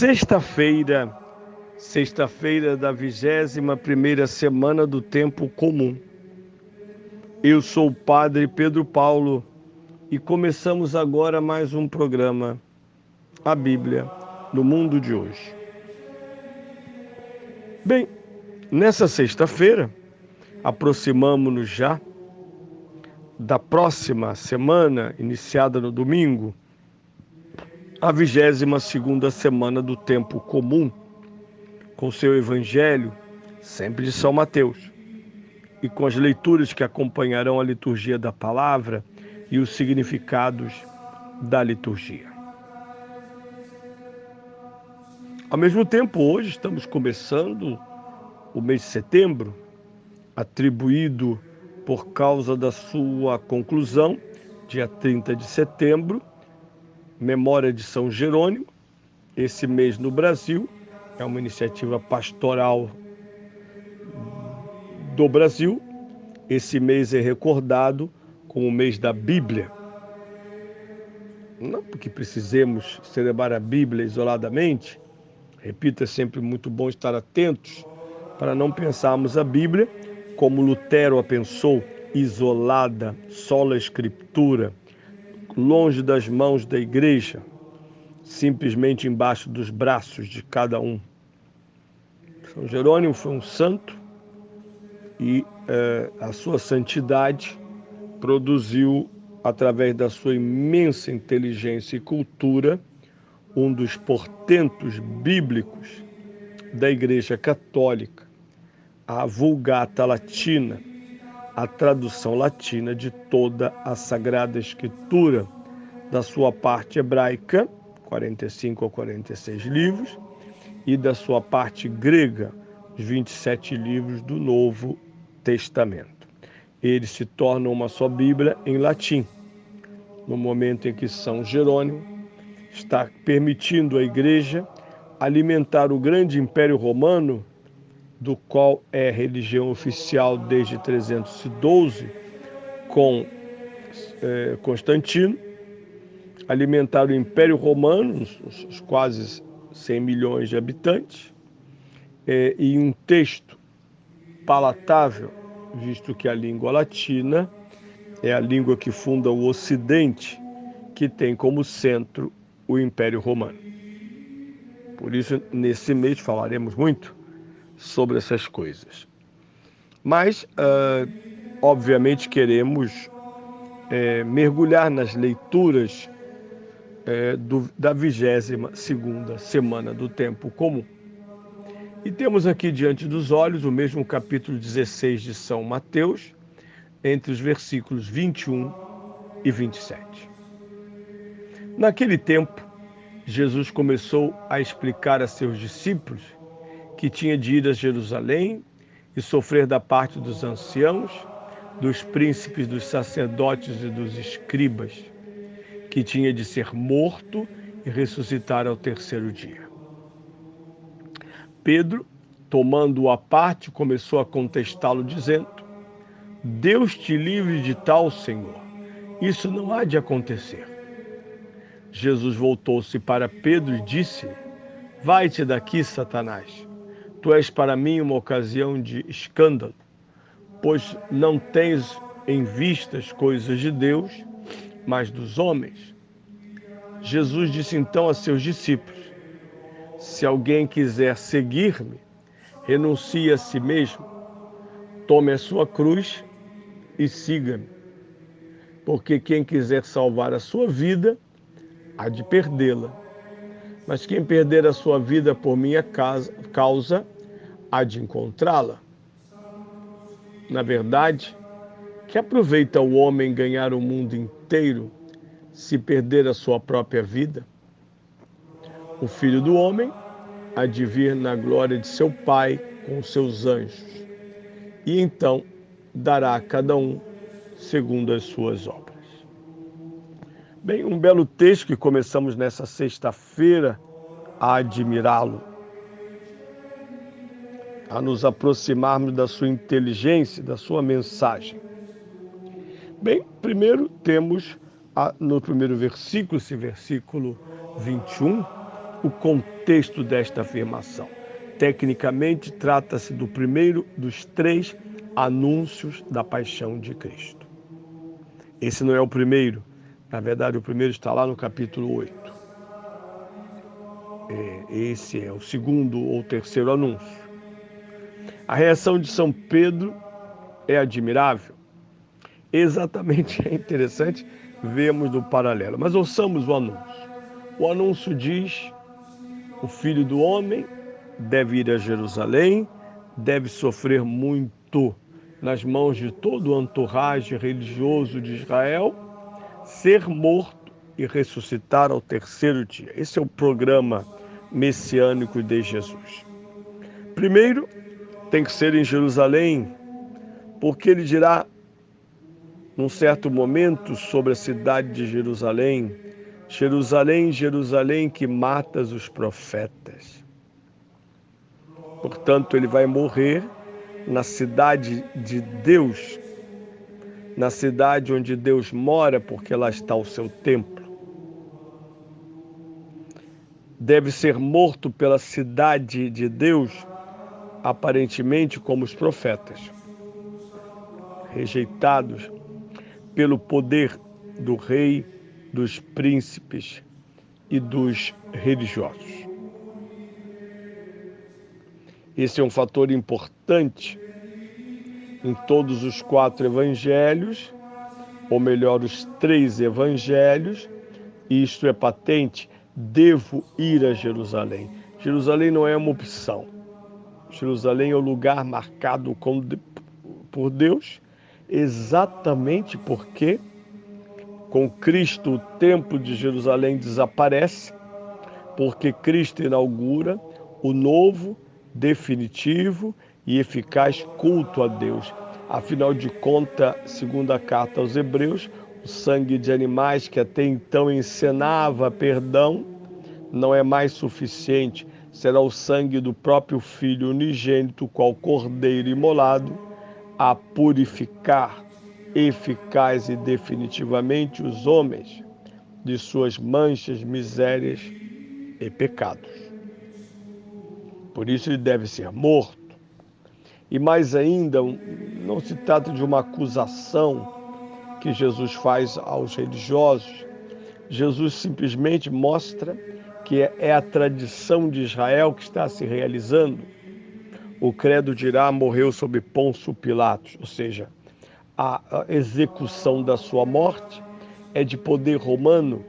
Sexta-feira da 21ª semana do tempo comum. Eu sou o Padre Pedro Paulo e começamos agora mais um programa, a Bíblia no mundo de hoje. Bem, nessa sexta-feira, aproximamo-nos já da próxima semana, iniciada no domingo, a 22ª semana do tempo comum, com seu evangelho, sempre de São Mateus, e com as leituras que acompanharão a liturgia da palavra e os significados da liturgia. Ao mesmo tempo, hoje estamos começando o mês de setembro, atribuído por causa da sua conclusão, dia 30 de setembro, memória de São Jerônimo. Esse mês no Brasil é uma iniciativa pastoral do Brasil. Esse mês é recordado como o mês da Bíblia. Não porque precisemos celebrar a Bíblia isoladamente, repito, é sempre muito bom estar atentos para não pensarmos a Bíblia como Lutero a pensou, isolada, sola escritura, longe das mãos da igreja, simplesmente embaixo dos braços de cada um. São Jerônimo foi um santo e a sua santidade produziu, através da sua imensa inteligência e cultura, um dos portentos bíblicos da Igreja Católica, a Vulgata Latina, a tradução latina de toda a Sagrada Escritura, da sua parte hebraica, 45 ou 46 livros, e da sua parte grega, os 27 livros do Novo Testamento. Eles se tornam uma só Bíblia em latim, no momento em que São Jerônimo está permitindo à Igreja alimentar o grande Império Romano, do qual é religião oficial desde 312, com Constantino, alimentar o Império Romano, os quase 100 milhões de habitantes, e um texto palatável, visto que a língua latina é a língua que funda o Ocidente, que tem como centro o Império Romano. Por isso, nesse mês, falaremos muito sobre essas coisas. Mas, obviamente, queremos mergulhar nas leituras da 22ª semana do tempo comum. E temos aqui diante dos olhos o mesmo capítulo 16 de São Mateus, entre os versículos 21 e 27. Naquele tempo, Jesus começou a explicar a seus discípulos que tinha de ir a Jerusalém e sofrer da parte dos anciãos, dos príncipes, dos sacerdotes e dos escribas, que tinha de ser morto e ressuscitar ao terceiro dia. Pedro, tomando-o à parte, começou a contestá-lo, dizendo: Deus te livre de tal, Senhor, isso não há de acontecer. Jesus voltou-se para Pedro e disse-lhe: Vai-te daqui, Satanás. Tu és para mim uma ocasião de escândalo, pois não tens em vista as coisas de Deus, mas dos homens. Jesus disse então a seus discípulos: Se alguém quiser seguir-me, renuncie a si mesmo, tome a sua cruz e siga-me. Porque quem quiser salvar a sua vida, há de perdê-la. Mas quem perder a sua vida por minha causa, há de encontrá-la. Na verdade, que aproveita o homem ganhar o mundo inteiro se perder a sua própria vida? O Filho do Homem há de vir na glória de seu Pai com os seus anjos, e então dará a cada um segundo as suas obras. Bem, um belo texto que começamos nessa sexta-feira a admirá-lo, a nos aproximarmos da sua inteligência, da sua mensagem. Bem, primeiro temos no primeiro versículo, esse versículo 21, o contexto contexto desta afirmação. Tecnicamente, trata-se do primeiro dos 3 anúncios da paixão de Cristo. Esse não é o primeiro. Na verdade, o primeiro está lá no capítulo 8. Esse é o segundo ou terceiro anúncio. A reação de São Pedro é admirável. Exatamente, é interessante vermos do paralelo. Mas ouçamos o anúncio. O anúncio diz: o Filho do Homem deve ir a Jerusalém, deve sofrer muito nas mãos de todo o entourage religioso de Israel, ser morto e ressuscitar ao terceiro dia. Esse é o programa messiânico de Jesus. Primeiro, tem que ser em Jerusalém, porque ele dirá, num certo momento, sobre a cidade de Jerusalém: Jerusalém, Jerusalém, que matas os profetas. Portanto, ele vai morrer na cidade de Deus, na cidade onde Deus mora, porque lá está o seu templo. Deve ser morto pela cidade de Deus, aparentemente como os profetas, rejeitados pelo poder do rei, dos príncipes e dos religiosos. Esse é um fator importante em todos os 4 evangelhos, ou melhor, os 3 evangelhos. Isto é patente: devo ir a Jerusalém. Jerusalém não é uma opção. Jerusalém é o lugar marcado por Deus, exatamente porque com Cristo o templo de Jerusalém desaparece, porque Cristo inaugura o novo, definitivo e eficaz culto a Deus. Afinal de contas, segundo a carta aos Hebreus, o sangue de animais que até então encenava perdão não é mais suficiente. Será o sangue do próprio Filho unigênito, qual cordeiro imolado, a purificar eficaz e definitivamente os homens de suas manchas, misérias e pecados. Por isso ele deve ser morto. E mais ainda, não se trata de uma acusação que Jesus faz aos religiosos. Jesus simplesmente mostra que é a tradição de Israel que está se realizando. O credo dirá: morreu sob Pôncio Pilatos, ou seja, a execução da sua morte é de poder romano,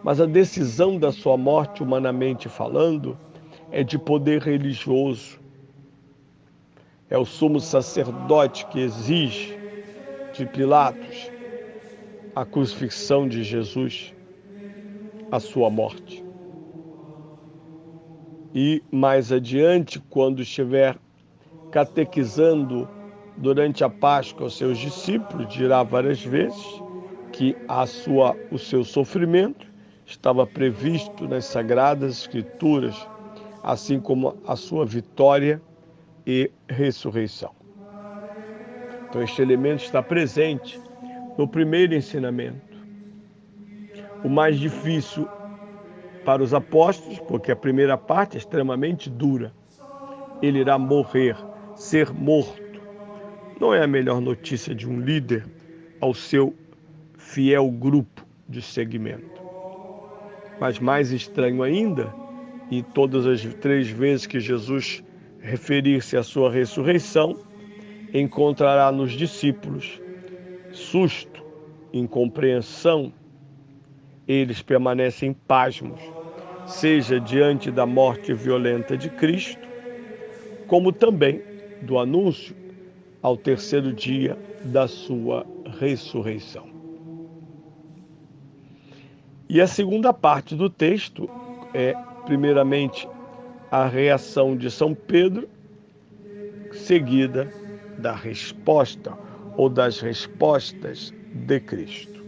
mas a decisão da sua morte, humanamente falando, é de poder religioso. É o sumo sacerdote que exige de Pilatos a crucifixão de Jesus, a sua morte. E mais adiante, quando estiver catequizando durante a Páscoa aos seus discípulos, dirá várias vezes que o seu sofrimento estava previsto nas Sagradas Escrituras, assim como a sua vitória e ressurreição. Então, este elemento está presente no primeiro ensinamento. O mais difícil para os apóstolos, porque a primeira parte é extremamente dura. Ele irá morrer, ser morto. Não é a melhor notícia de um líder ao seu fiel grupo de seguimento. Mas mais estranho ainda, e todas as 3 vezes que Jesus referir-se à sua ressurreição, encontrará nos discípulos susto, incompreensão. Eles permanecem pasmos, seja diante da morte violenta de Cristo, como também do anúncio ao terceiro dia da sua ressurreição. E a segunda parte do texto é, primeiramente, a reação de São Pedro, seguida da resposta ou das respostas de Cristo.